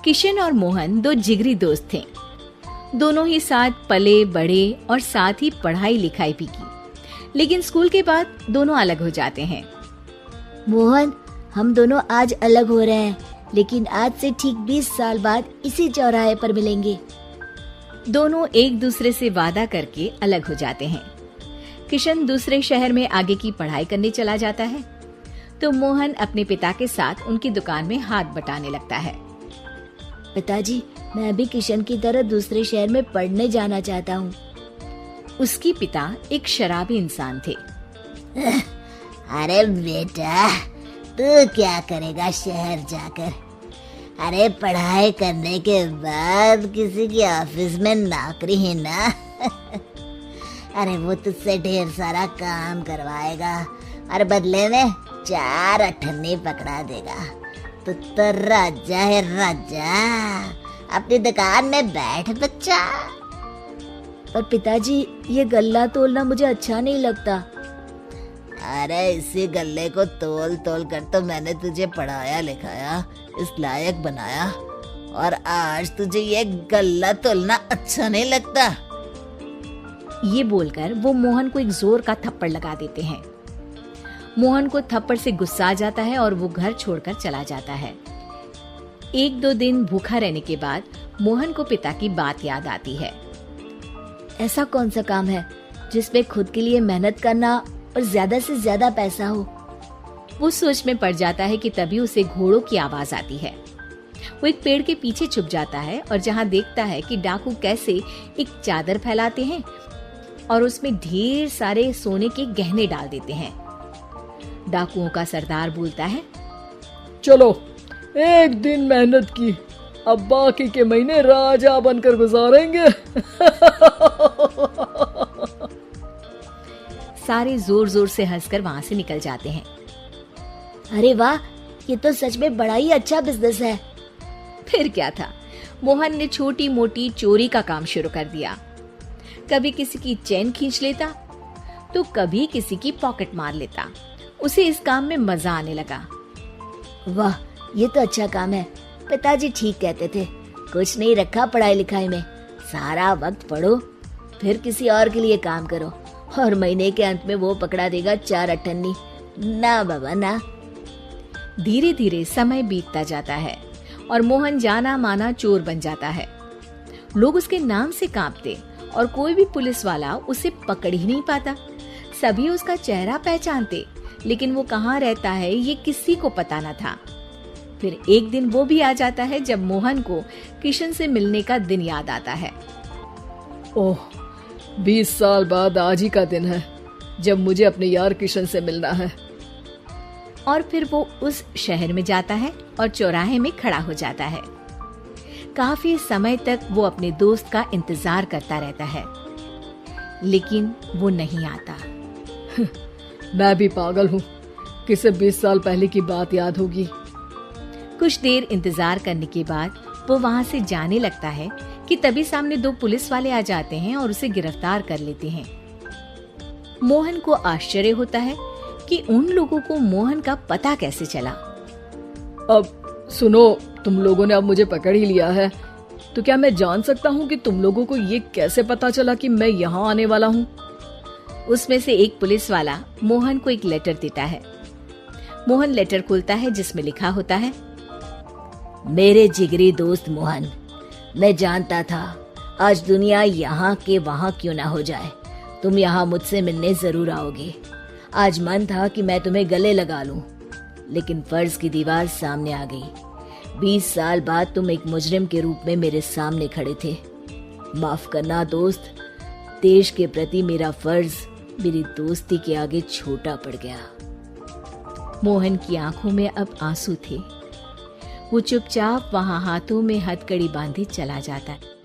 किशन और मोहन दो जिगरी दोस्त थे। दोनों ही साथ पले बड़े और साथ ही पढ़ाई लिखाई भी की, लेकिन स्कूल के बाद दोनों अलग हो जाते हैं। मोहन, हम दोनों आज अलग हो रहे हैं, लेकिन आज से ठीक 20 साल बाद इसी चौराहे पर मिलेंगे। दोनों एक दूसरे से वादा करके अलग हो जाते हैं। किशन दूसरे शहर में आगे की पढ़ाई करने चला जाता है, तो मोहन अपने पिता के साथ उनकी दुकान में हाथ बटाने लगता है। पिताजी, मैं भी किशन की तरह दूसरे शहर में पढ़ने जाना चाहता हूँ। उसके पिता एक शराबी इंसान थे। अरे बेटा, तू क्या करेगा शहर जाकर? अरे पढ़ाई करने के बाद किसी के ऑफिस में नौकरी है ना। अरे वो तुझसे ढेर सारा काम करवाएगा और बदले में 4 अठन्नी पकड़ा देगा। तो राजा है राजा, अपनी दुकान में बैठ बच्चा। पर पिताजी, ये गल्ला तोलना मुझे अच्छा नहीं लगता। अरे इसी गल्ले को तोल तोल कर तो मैंने तुझे पढ़ाया लिखाया, इस लायक बनाया, और आज तुझे ये गल्ला तोलना अच्छा नहीं लगता। ये बोलकर वो मोहन को एक जोर का थप्पड़ लगा देते हैं। मोहन को थप्पड़ से गुस्सा आ जाता है और वो घर छोड़कर चला जाता है। 1-2 दिन भूखा रहने के बाद मोहन को पिता की बात याद आती है। ऐसा कौन सा काम है जिसमें खुद के लिए मेहनत करना और ज्यादा से ज्यादा पैसा हो? वो सोच में पड़ जाता है कि तभी उसे घोड़ों की आवाज आती है। वो एक पेड़ के पीछे छुप जाता है और जहाँ देखता है कि डाकू कैसे एक चादर फैलाते हैं और उसमें ढेर सारे सोने के गहने डाल देते हैं। डाकुओं का सरदार बोलता है, चलो एक दिन मेहनत की, अब बाकी के महीने राजा बनकर गुजारेंगे। सारे जोर जोर से हंसकर वहाँ से निकल जाते हैं। अरे वाह, ये तो सच में बड़ा ही अच्छा बिजनेस है। फिर क्या था, मोहन ने छोटी मोटी चोरी का काम शुरू कर दिया। कभी किसी की चेन खींच लेता तो कभी किसी की पॉकेट मार लेता। उसे इस काम में मजा आने लगा। वाह, ये तो अच्छा काम है। पिताजी ठीक कहते थे, कुछ नहीं रखा पढ़ाई लिखाई में, सारा वक्त पढ़ो, फिर किसी और के लिए काम करो, और महीने के अंत में वो पकड़ा देगा 4 अठन्नी। ना बाबा ना। धीरे धीरे समय बीतता जाता है और मोहन जाना माना चोर बन जाता है। लोग उसके नाम से कांपते और कोई भी पुलिस वाला उसे पकड़ ही नहीं पाता। सभी उसका चेहरा पहचानते, लेकिन वो कहाँ रहता है ये किसी को पता न था। फिर एक दिन वो भी आ जाता है जब मोहन को किशन से मिलने का दिन याद आता है। ओह, 20 साल बाद आज ही का दिन है जब मुझे अपने यार किशन से मिलना है। और फिर वो उस शहर में जाता है और चौराहे में खड़ा हो जाता है। काफी समय तक वो अपने दोस्त का इंतजार करता रहता है, लेकिन वो नहीं आता। मैं भी पागल हूँ, किसे 20 साल पहले की बात याद होगी। कुछ देर इंतजार करने के बाद वो वहाँ से जाने लगता है कि तभी सामने 2 पुलिस वाले आ जाते हैं और उसे गिरफ्तार कर लेते हैं। मोहन को आश्चर्य होता है कि उन लोगों को मोहन का पता कैसे चला। अब सुनो, तुम लोगों ने अब मुझे पकड़ ही लिया है, तो क्या मैं जान सकता हूँ कि तुम लोगों को ये कैसे पता चला कि मैं यहाँ आने वाला हूँ? उसमें से एक पुलिस वाला मोहन को एक लेटर देता है। मोहन लेटर खोलता है जिसमें लिखा होता है, मेरे जिगरी दोस्त मोहन, मैं जानता था आज दुनिया यहाँ के वहाँ क्यों ना हो जाए, तुम यहाँ मुझसे मिलने जरूर आओगे। आज मन था कि मैं तुम्हें गले लगा लूं, लेकिन फर्ज की दीवार सामने आ गई। 20 साल बाद तुम एक मुजरिम के रूप में मेरे सामने खड़े थे। माफ करना दोस्त, देश के प्रति मेरा फर्ज मेरी दोस्ती के आगे छोटा पड़ गया। मोहन की आंखों में अब आंसू थे। वो चुपचाप वहां हाथों में हथकड़ी बांधे चला जाता है।